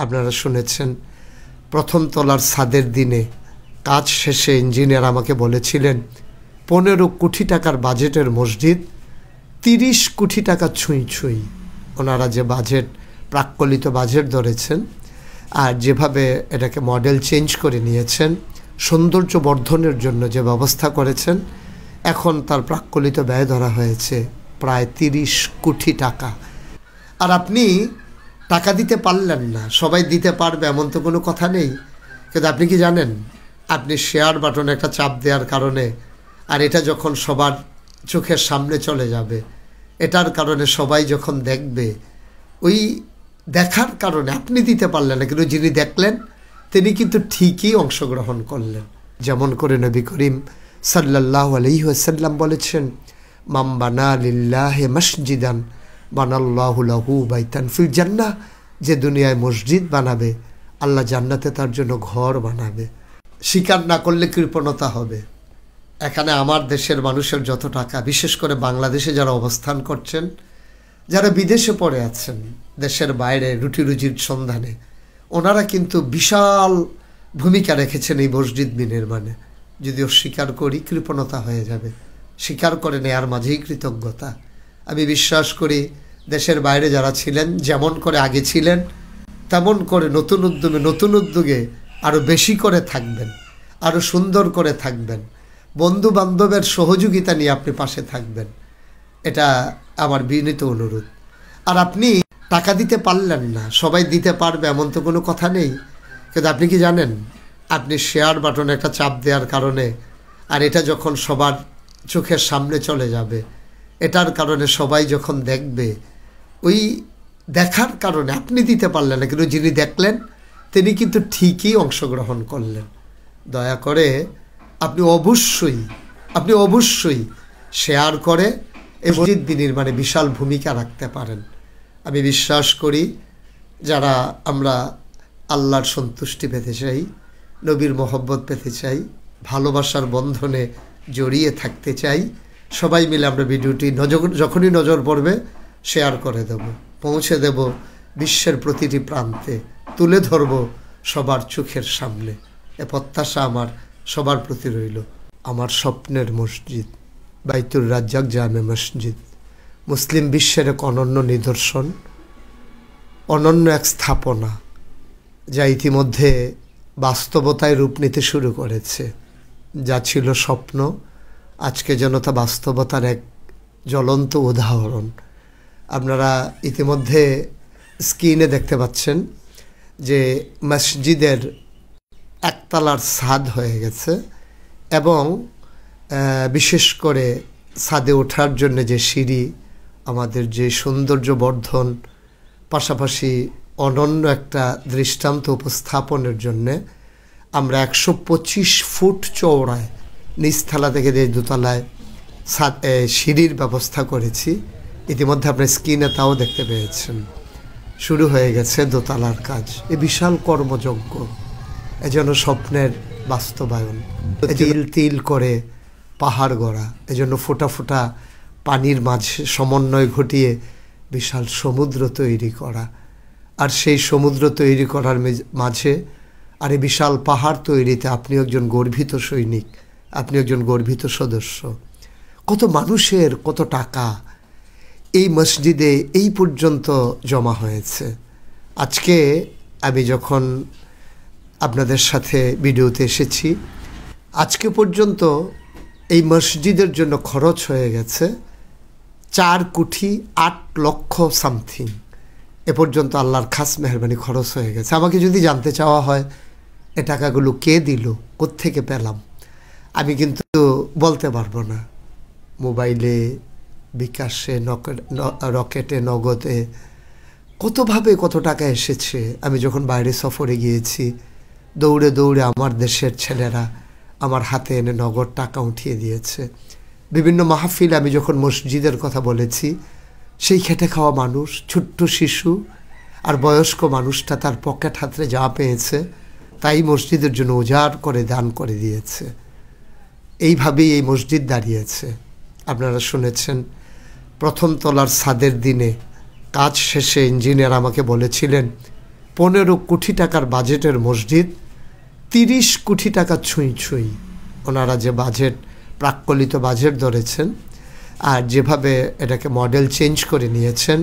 আপনারা শুনেছেন প্রথম তলার ছাদের দিনে কাজ শেষে ইঞ্জিনিয়ার আমাকে বলেছিলেন 15 কোটি টাকার বাজেটের মসজিদ 30 কোটি টাকা ছুঁই ছুঁই। ওনারা যে বাজেট প্রাক্কলিত বাজেট ধরেছেন আর যেভাবে এটাকে মডেল চেঞ্জ করে নিয়েছেন, সৌন্দর্য বর্ধনের জন্য যে ব্যবস্থা করেছেন, এখন তার প্রাক্কলিত ব্যয় ধরা হয়েছে প্রায় 30 কোটি টাকা। আর আপনি টাকা দিতে পারলেন না, সবাই দিতে পারবে এমন তো কোনো কথা নেই। কিন্তু আপনি কি জানেন, আপনি শেয়ার বাটনে একটা চাপ দেওয়ার কারণে আর এটা যখন সবার চোখের সামনে চলে যাবে, এটার কারণে সবাই যখন দেখবে, ওই দেখার কারণে আপনি দিতে পারলেন না, কিন্তু যিনি দেখলেন তিনি কিন্তু ঠিকই অংশগ্রহণ করলেন। যেমন করে নবী করিম সাল্লাল্লাহু আলাইহি ওয়াসাল্লাম বলেছেন, মাম বানা লিল্লাহি মসজিদান বানাল্লাহু লাহু বাইতান ফিল জান্নাহ, যে দুনিয়ায় মসজিদ বানাবে আল্লাহ জান্নাতে তার জন্য ঘর বানাবে। স্বীকার না করলে কৃপণতা হবে। এখানে আমার দেশের মানুষের যত টাকা, বিশেষ করে বাংলাদেশে যারা অবস্থান করছেন, যারা বিদেশে পড়ে আছেন, দেশের বাইরে রুটি রুজির সন্ধানে, ওনারা কিন্তু বিশাল ভূমিকা রেখেছেন এই মসজিদ বিনির্মাণে। যদিও স্বীকার করি কৃপণতা হয়ে যাবে, স্বীকার করে নেয়ার মাঝেই কৃতজ্ঞতা। আমি বিশ্বাস করি দেশের বাইরে যারা ছিলেন, যেমন করে আগে ছিলেন তেমন করে নতুন উদ্যোগে আরও বেশি করে থাকবেন, আরও সুন্দর করে থাকবেন, বন্ধু বান্ধবের সহযোগিতা নিয়ে আপনি পাশে থাকবেন, এটা আমার বিনীত অনুরোধ। আর আপনি টাকা দিতে পারলেন না, সবাই দিতে পারবে এমন তো কোনো কথা নেই। কিন্তু আপনি কি জানেন, আপনি শেয়ার বাটনে একটা চাপ দেওয়ার কারণে আর এটা যখন সবার চোখের সামনে চলে যাবে, এটার কারণে সবাই যখন দেখবে, ওই দেখার কারণে আপনি দিতে পারলেন না, কিন্তু যিনি দেখলেন তিনি কিন্তু ঠিকই অংশগ্রহণ করলেন। দয়া করে আপনি অবশ্যই শেয়ার করে এই মসজিদ বিনির্মাণে বিশাল ভূমিকা রাখতে পারেন। আমি বিশ্বাস করি যারা আমরা আল্লাহর সন্তুষ্টি পেতে চাই, নবীর মহব্বত পেতে চাই, ভালোবাসার বন্ধনে জড়িয়ে থাকতে চাই, সবাই মিলে আমরা ভিডিওটি যখনই নজর পড়বে শেয়ার করে দেব, পৌঁছে দেব বিশ্বের প্রতিটি প্রান্তে, তুলে ধরব সবার চোখের সামনে। এ প্রত্যাশা আমার সবার প্রতি রইল। আমার স্বপ্নের মসজিদ বাইতুর রাজ্জাক জামে মসজিদ মুসলিম বিশ্বের এক অনন্য নিদর্শন, অনন্য এক স্থাপনা, যা ইতিমধ্যে বাস্তবতায় রূপ নিতে শুরু করেছে। যা ছিল স্বপ্ন, আজকে যেন তা বাস্তবতার এক জ্বলন্ত উদাহরণ। আপনারা ইতিমধ্যে স্ক্রিনে দেখতে পাচ্ছেন যে মসজিদের একতলার ছাদ হয়ে গেছে এবং বিশেষ করে ছাদে ওঠার জন্য যে সিঁড়ি, আমাদের যে সৌন্দর্য বর্ধন, পাশাপাশি অনন্য একটা দৃষ্টান্ত উপস্থাপনের জন্যে আমরা 125 ফুট চওড়ায় নিচতলা থেকে যে দোতলায় সিঁড়ির ব্যবস্থা করেছি। ইতিমধ্যে আপনার স্ক্রিনে তাও দেখতে পেয়েছেন। শুরু হয়ে গেছে দোতলার কাজ। এ বিশাল কর্মযজ্ঞ, এজন্য স্বপ্নের বাস্তবায়ন। তিল তিল করে পাহাড় গড়া, এজন্য ফোঁটা ফোঁটা পানির মাঝে সমন্বয় ঘটিয়ে বিশাল সমুদ্র তৈরি করা, আর সেই সমুদ্র তৈরি করার মাঝে আর এই বিশাল পাহাড় তৈরিতে আপনি একজন গর্বিত সৈনিক, আপনি একজন গর্বিত সদস্য। কত মানুষের কত টাকা এই মসজিদে এই পর্যন্ত জমা হয়েছে। আজকে আমি যখন আপনাদের সাথে ভিডিওতে এসেছি, আজকে পর্যন্ত এই মসজিদের জন্য খরচ হয়ে গেছে 4,08,00,000 সামথিং। এ পর্যন্ত আল্লাহর খাস মেহরবানি খরচ হয়ে গেছে। আমাকে যদি জানতে চাওয়া হয় এ টাকাগুলো কে দিল, কোত্থেকে পেলাম, আমি কিন্তু বলতে পারবো না। মোবাইলে, বিকাশে, রকেটে, নগদে, কতভাবে কত টাকা এসেছে। আমি যখন বাইরে সফরে গিয়েছি, দৌড়ে দৌড়ে আমার দেশের ছেলেরা আমার হাতে এনে নগদ টাকা উঠিয়ে দিয়েছে। বিভিন্ন মাহফিলে আমি যখন মসজিদের কথা বলেছি, সেই খেটে খাওয়া মানুষ, ছোট্ট শিশু আর বয়স্ক মানুষটা তার পকেট হাতে যা পেয়েছে তাই মসজিদের জন্য উজাড় করে দান করে দিয়েছে। এইভাবেই এই মসজিদ দাঁড়িয়েছে। আপনারা শুনেছেন প্রথম তলার ছাদের দিনে কাজ শেষে ইঞ্জিনিয়ার আমাকে বলেছিলেন 15 কোটি টাকার বাজেটের মসজিদ 30 কোটি টাকা ছুঁই ছুঁই। ওনারা যে বাজেট, প্রাক্কলিত বাজেট ধরেছেন আর যেভাবে এটাকে মডেল চেঞ্জ করে নিয়েছেন,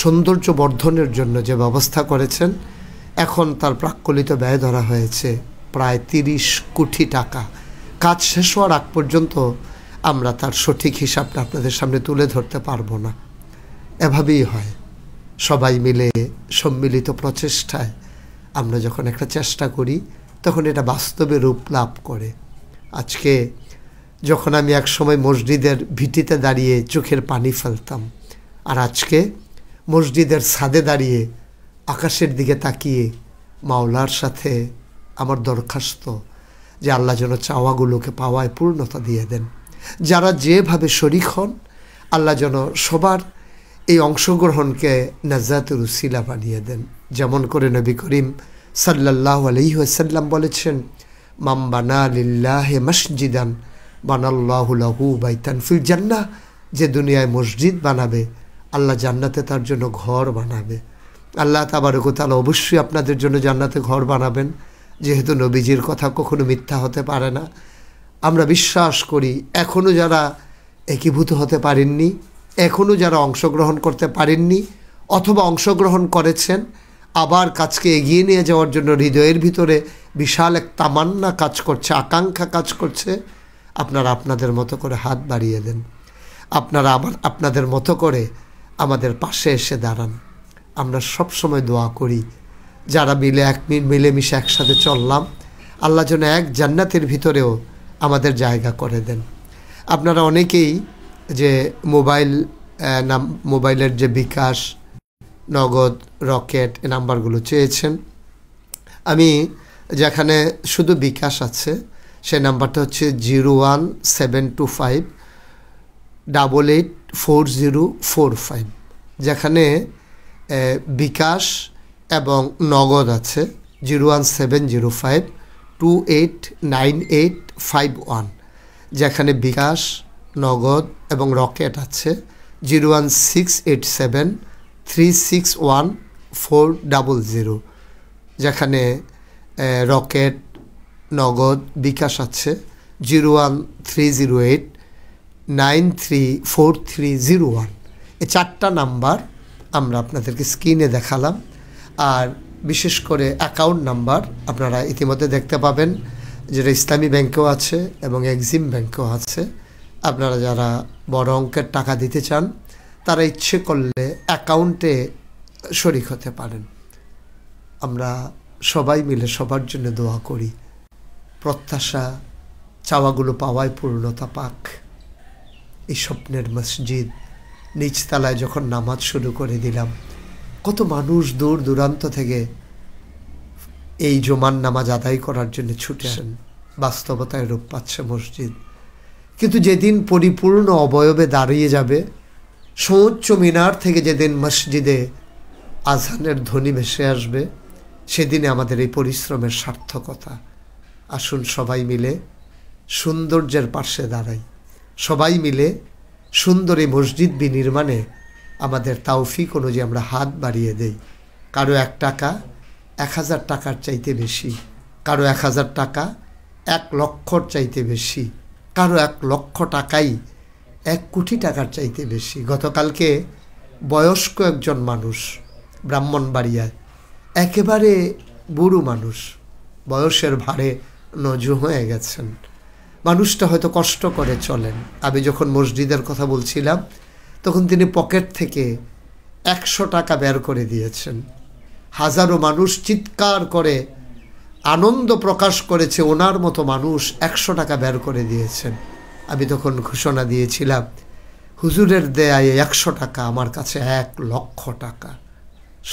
সৌন্দর্য বর্ধনের জন্য যে ব্যবস্থা করেছেন, এখন তার প্রাক্কলিত ব্যয় ধরা হয়েছে প্রায় 30 কোটি টাকা। কাজ শেষ হওয়ার আগ পর্যন্ত আমরা তার সঠিক হিসাবটা আপনাদের সামনে তুলে ধরতে পারবো না। এভাবেই হয়, সবাই মিলে সম্মিলিত প্রচেষ্টায় আমরা যখন একটা চেষ্টা করি তখন এটা বাস্তবে রূপ লাভ করে। আজকে যখন আমি একসময় মসজিদের ভিটিতে দাঁড়িয়ে চোখের পানি ফেলতাম, আর আজকে মসজিদের ছাদে দাঁড়িয়ে আকাশের দিকে তাকিয়ে মাওলার সাথে আমার দরখাস্ত যে আল্লাহ যেন চাওয়াগুলোকে পাওয়ায় পূর্ণতা দিয়ে দেন। যারা যেভাবে শরিক হন, আল্লাহ যেন সবার এই অংশগ্রহণকে নাজাতের উসিলা বানিয়ে দেন। যেমন করে নবী করিম সাল্লাল্লাহু আলাইহি ওয়াসাল্লাম বলেছেন, মাম বানা লিল্লাহি মসজিদান বানাল্লাহু লাহু বাইতান ফিল জান্নাহ। যে দুনিয়ায় মসজিদ বানাবে, আল্লাহ জান্নাতে তার জন্য ঘর বানাবে। আল্লাহ তাবারক ওয়া তাআলা অবশ্যই আপনাদের জন্য জান্নাতে ঘর বানাবেন, যেহেতু নবীজির কথা কখনো মিথ্যা হতে পারে না। আমরা বিশ্বাস করি এখনও যারা একীভূত হতে পারেননি, এখনও যারা অংশগ্রহণ করতে পারেননি অথবা অংশগ্রহণ করেছেন, আবার কাজকে এগিয়ে নিয়ে যাওয়ার জন্য হৃদয়ের ভিতরে বিশাল এক তামান্না কাজ করছে, আকাঙ্ক্ষা কাজ করছে, আপনারা আপনাদের মতো করে হাত বাড়িয়ে দেন। আপনারা আবার আপনাদের মতো করে আমাদের পাশে এসে দাঁড়ান। আমরা সব সময় দোয়া করি যারা মিলেমিশে একসাথে চললাম, আল্লাহ যেন এক জান্নাতের ভিতরেও আমাদের জায়গা করে দেন। আপনারা অনেকেই যে মোবাইলের যে বিকাশ, নগদ, রকেট এই নাম্বারগুলো চেয়েছেন, আমি যেখানে শুধু বিকাশ আছে সেই নাম্বারটা হচ্ছে 01725884045। যেখানে বিকাশ এবং নগদ আছে 01705289851। যেখানে বিকাশ, নগদ এবং রকেট আছে 01687361400। যেখানে রকেট, নগদ, বিকাশ আছে 01308934301। এই 4টা নাম্বার আমরা আপনাদেরকে স্ক্রিনে দেখালাম। আর বিশেষ করে অ্যাকাউন্ট নাম্বার আপনারা ইতিমধ্যে দেখতে পাবেন, যেটা ইসলামী ব্যাংকেও আছে এবং এক্সিম ব্যাংকেও আছে। আপনারা যারা বড় অঙ্কের টাকা দিতে চান তারা ইচ্ছে করলে অ্যাকাউন্টে শরিক হতে পারেন। আমরা সবাই মিলে সবার জন্য দোয়া করি, প্রত্যাশা চাওয়াগুলো পাওয়ায় পূর্ণতা পাক। এই স্বপ্নের মসজিদ নিচতলায় যখন নামাজ শুরু করে দিলাম, কত মানুষ দূর দূরান্ত থেকে এই জুমার নামাজ আদায় করার জন্য ছুটে আসেন। বাস্তবতায় রূপ পাচ্ছে মসজিদ। কিন্তু যেদিন পরিপূর্ণ অবয়বে দাঁড়িয়ে যাবে, সুউচ্চ মিনার থেকে যেদিন মসজিদে আজানের ধ্বনি ভেসে আসবে, সেদিনে আমাদের এই পরিশ্রমের সার্থকতা। আসুন সবাই মিলে সৌন্দর্যের পাশে দাঁড়াই, সবাই মিলে সুন্দর এই মসজিদ বিনির্মাণে আমাদের তাওফিক অনুযায়ী আমরা হাত বাড়িয়ে দেই। কারো 1 টাকা 1000 টাকার চাইতে বেশি, কারো 1000 টাকা 1 লক্ষর চাইতে বেশি, কারো 1 লক্ষ টাকাই 1 কোটি টাকার চাইতে বেশি। গতকালকে বয়স্ক একজন মানুষ ব্রাহ্মণবাড়িয়ায়, একেবারে বুড়ো মানুষ, বয়সের ভারে নজু হয়ে গেছেন। মানুষটা হয়তো কষ্ট করে চলেন। আমি যখন মসজিদের কথা বলছিলাম তখন তিনি পকেট থেকে 100 টাকা বের করে দিয়েছেন। হাজারো মানুষ চিৎকার করে আনন্দ প্রকাশ করেছে, ওনার মতো মানুষ 100 টাকা বের করে দিয়েছেন। আমি তখন ঘোষণা দিয়েছিলাম, হুজুরের দেয়া 100 টাকা আমার কাছে 1 লক্ষ টাকা।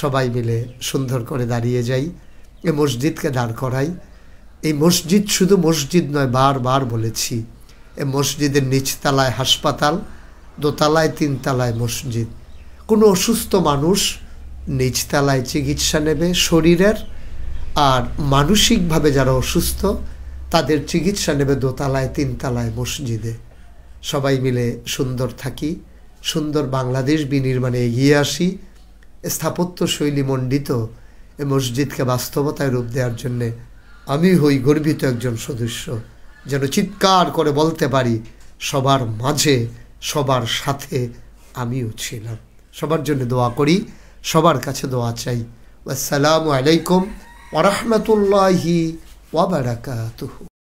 সবাই মিলে সুন্দর করে দাঁড়িয়ে যাই, এই মসজিদকে দাঁড় করাই। এই মসজিদ শুধু মসজিদ নয়, বারবার বলেছি, এই মসজিদের নিচতলায় হাসপাতাল, দোতলায় 3 তলায় মসজিদ। কোনো অসুস্থ মানুষ নিচতলায় চিকিৎসা নেবে শরীরের, আর মানসিকভাবে যারা অসুস্থ তাদের চিকিৎসা নেবে দোতলায় 3 তলায় মসজিদে। সবাই মিলে সুন্দর থাকি, সুন্দর বাংলাদেশ বিনির্মাণে এগিয়ে আসি। স্থাপত্য শৈলী মণ্ডিত এই মসজিদকে বাস্তবতায় রূপ দেওয়ার জন্যে আমি হই গর্বিত একজন সদস্য, যেন চিৎকার করে বলতে পারি সবার মাঝে সবার সাথে আমিও ছিলাম। সবার জন্য দোয়া করি, সবার কাছে দোয়া চাই। আসসালামু আলাইকুম ওয়া রাহমাতুল্লাহি ওয়া বারাকাতুহু।